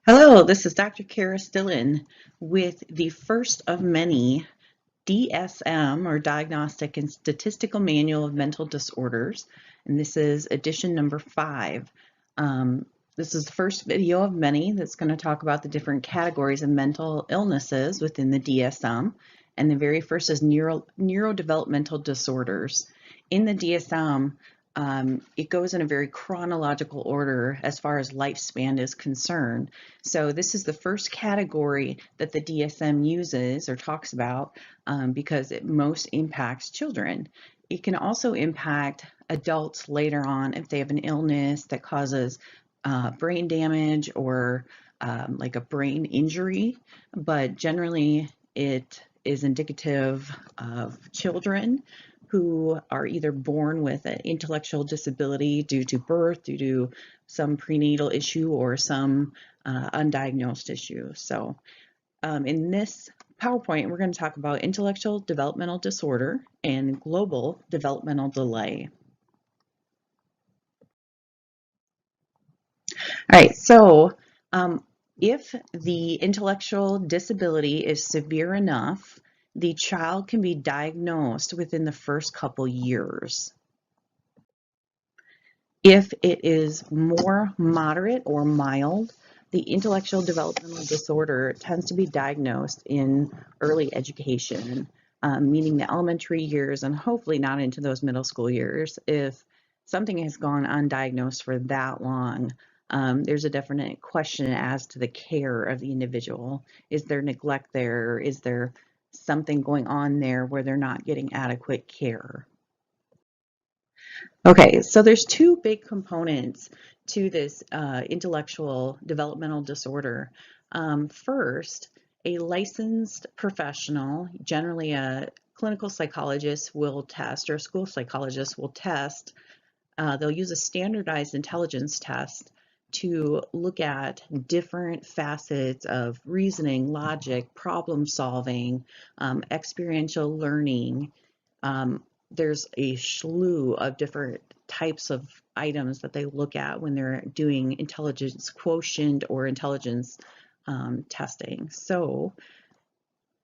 Hello, this is Dr. Kara Stillen with the first of many DSM or Diagnostic and Statistical Manual of Mental Disorders, and this is edition number 5. This is the first video of many that's going to talk about the different categories of mental illnesses within the DSM, and the very first is neurodevelopmental disorders. In the DSM, it goes in a very chronological order as far as lifespan is concerned. So this is the first category that the DSM uses or talks about because it most impacts children. It can also impact adults later on if they have an illness that causes brain damage or like a brain injury, but generally it is indicative of children who are either born with an intellectual disability due to birth, due to some prenatal issue, or some undiagnosed issue. So in this PowerPoint, we're going to talk about intellectual developmental disorder and global developmental delay. All right, so if the intellectual disability is severe enough, the child can be diagnosed within the first couple years. If it is more moderate or mild, the intellectual developmental disorder tends to be diagnosed in early education, meaning the elementary years and hopefully not into those middle school years. If something has gone undiagnosed for that long, there's a definite question as to the care of the individual. Is there neglect there? Is there something going on there where they're not getting adequate care? Okay, so there's two big components to this intellectual developmental disorder. First, a licensed professional, generally a clinical psychologist, will test, or a school psychologist will test. They'll use a standardized intelligence test to look at different facets of reasoning, logic, problem solving, experiential learning. There's a slew of different types of items that they look at when they're doing intelligence quotient or intelligence testing. So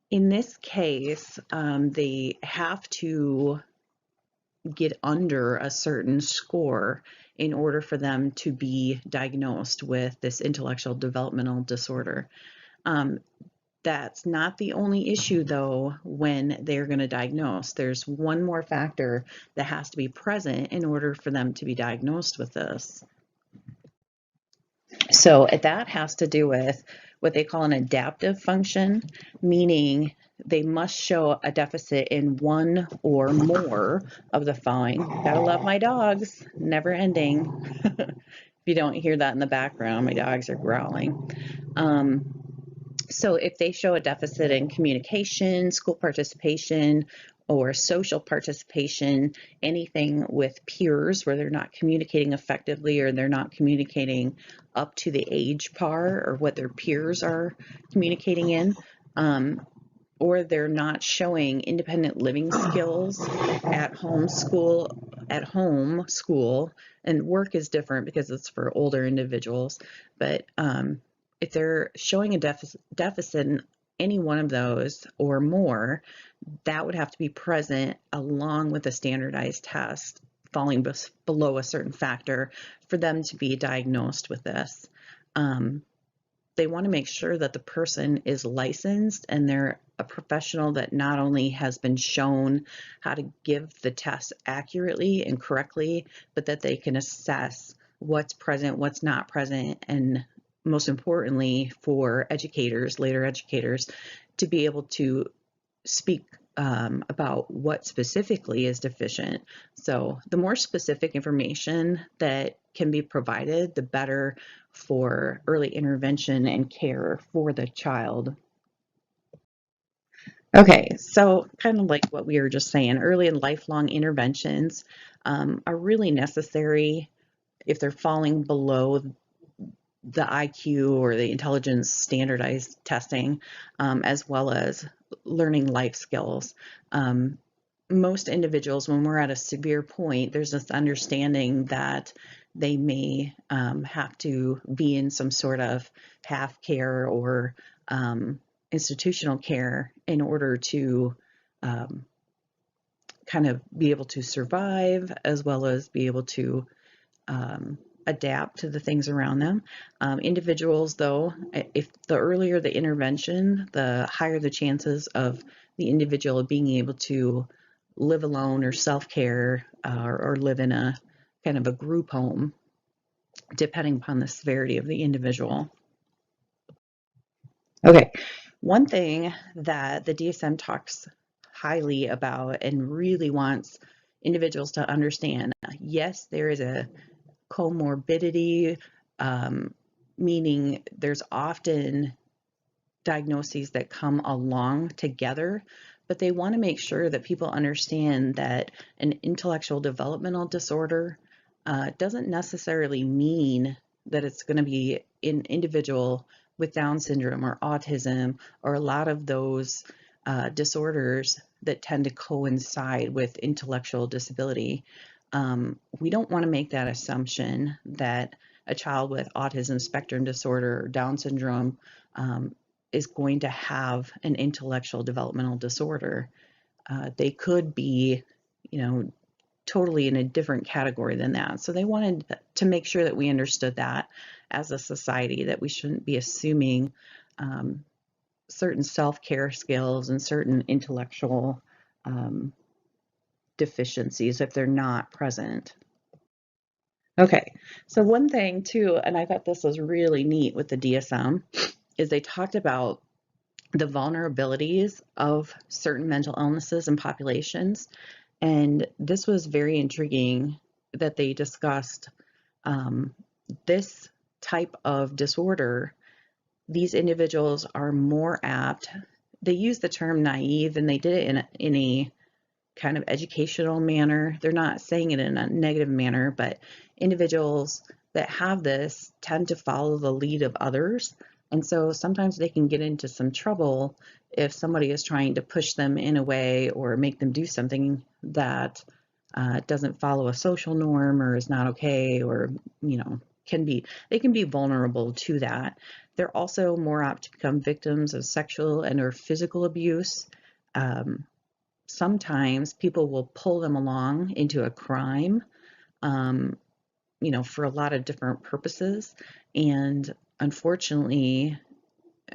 in this case, they have to get under a certain score in order for them to be diagnosed with this intellectual developmental disorder. That's not the only issue, though, when they're going to diagnose. There's one more factor that has to be present in order for them to be diagnosed with this. So that has to do with what they call an adaptive function, meaning they must show a deficit in one or more of the following. Gotta love my dogs, never ending. If you don't hear that in the background, my dogs are growling. So if they show a deficit in communication, school participation, or social participation, anything with peers where they're not communicating effectively or they're not communicating up to the age par or what their peers are communicating in, or they're not showing independent living skills at home school, and work is different because it's for older individuals, but if they're showing a deficit in any one of those or more, that would have to be present along with a standardized test falling below a certain factor for them to be diagnosed with this. They want to make sure that the person is licensed and they're a professional that not only has been shown how to give the test accurately and correctly, but that they can assess what's present, what's not present, and most importantly for educators, later educators, to be able to speak about what specifically is deficient. So the more specific information that can be provided, the better for early intervention and care for the child. Okay, so kind of like what we were just saying, early and lifelong interventions are really necessary if they're falling below the IQ or the intelligence standardized testing, as well as learning life skills. most individuals, when we're at a severe point, there's this understanding that they may have to be in some sort of half care or institutional care in order to kind of be able to survive, as well as be able to adapt to the things around them. Individuals, though, if the earlier the intervention, the higher the chances of the individual being able to live alone or self-care or live in a kind of a group home, depending upon the severity of the individual. Okay, one thing that the DSM talks highly about and really wants individuals to understand, yes, there is a comorbidity, meaning there's often diagnoses that come along together, but they want to make sure that people understand that an intellectual developmental disorder doesn't necessarily mean that it's going to be an individual with Down syndrome or autism or a lot of those disorders that tend to coincide with intellectual disability. We don't want to make that assumption that a child with autism spectrum disorder or Down syndrome is going to have an intellectual developmental disorder. They could be, totally in a different category than that. So they wanted to make sure that we understood that as a society, that we shouldn't be assuming certain self-care skills and certain intellectual deficiencies if they're not present. Okay, so one thing too, and I thought this was really neat with the DSM, is they talked about the vulnerabilities of certain mental illnesses and populations. And this was very intriguing that they discussed this type of disorder. These individuals are more apt. They use the term naive, and they did it in a kind of educational manner. They're not saying it in a negative manner, but individuals that have this tend to follow the lead of others. And so sometimes they can get into some trouble if somebody is trying to push them in a way or make them do something that doesn't follow a social norm or is not okay, or, they can be vulnerable to that. They're also more apt to become victims of sexual and or physical abuse. Sometimes people will pull them along into a crime, for a lot of different purposes. And unfortunately,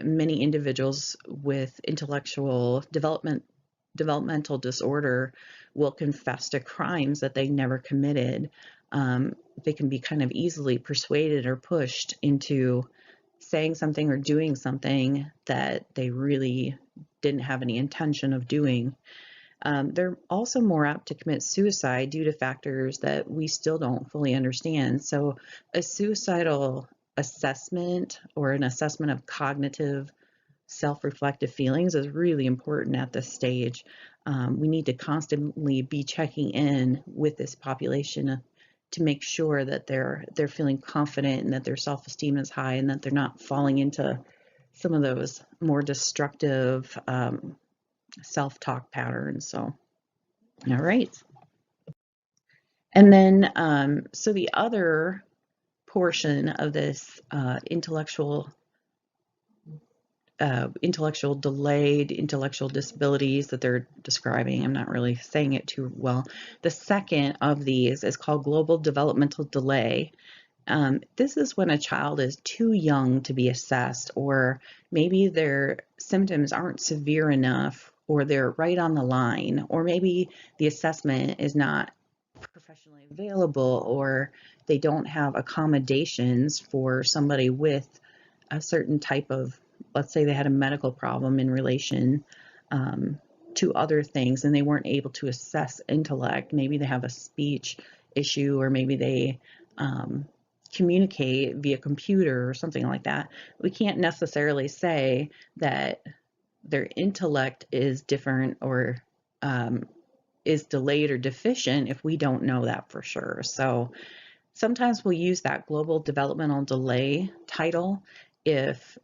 many individuals with intellectual developmental disorder will confess to crimes that they never committed. They can be kind of easily persuaded or pushed into saying something or doing something that they really didn't have any intention of doing. They're also more apt to commit suicide due to factors that we still don't fully understand. So a suicidal assessment or an assessment of cognitive self-reflective feelings is really important at this stage. We need to constantly be checking in with this population to make sure that they're feeling confident and that their self-esteem is high and that they're not falling into some of those more destructive self-talk patterns. So, all right. And then, so the other portion of this intellectual delayed intellectual disabilities that they're describing, I'm not really saying it too well. The second of these is called global developmental delay. This is when a child is too young to be assessed, or maybe their symptoms aren't severe enough, or they're right on the line, or maybe the assessment is not professionally available, or they don't have accommodations for somebody with a certain type of, let's say they had a medical problem in relation to other things and they weren't able to assess intellect. Maybe they have a speech issue, or maybe they communicate via computer or something like that. We can't necessarily say that their intellect is different or is delayed or deficient if we don't know that for sure. So sometimes we'll use that global developmental delay title if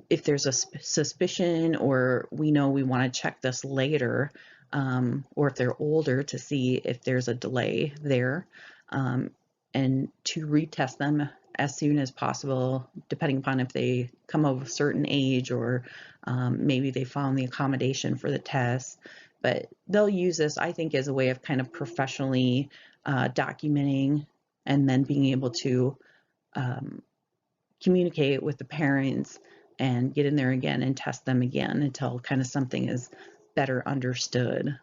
there's a suspicion, or we know we want to check this later or if they're older, to see if there's a delay there, and to retest them as soon as possible, depending upon if they come of a certain age, or maybe they found the accommodation for the test. But they'll use this, I think, as a way of kind of professionally documenting, and then being able to communicate with the parents and get in there again and test them again until kind of something is better understood.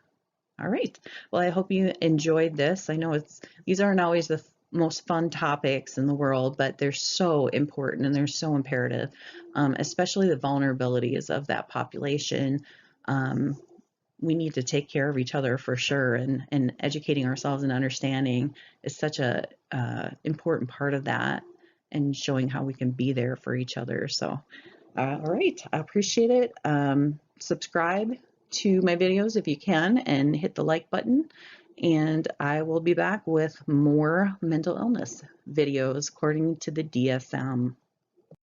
All right. Well, I hope you enjoyed this. I know these aren't always the most fun topics in the world, but they're so important and they're so imperative, especially the vulnerabilities of that population. We need to take care of each other for sure, and educating ourselves and understanding is such a important part of that, and showing how we can be there for each other. So, all right, I appreciate it. Subscribe to my videos if you can, and hit the like button, and I will be back with more mental illness videos according to the DSM.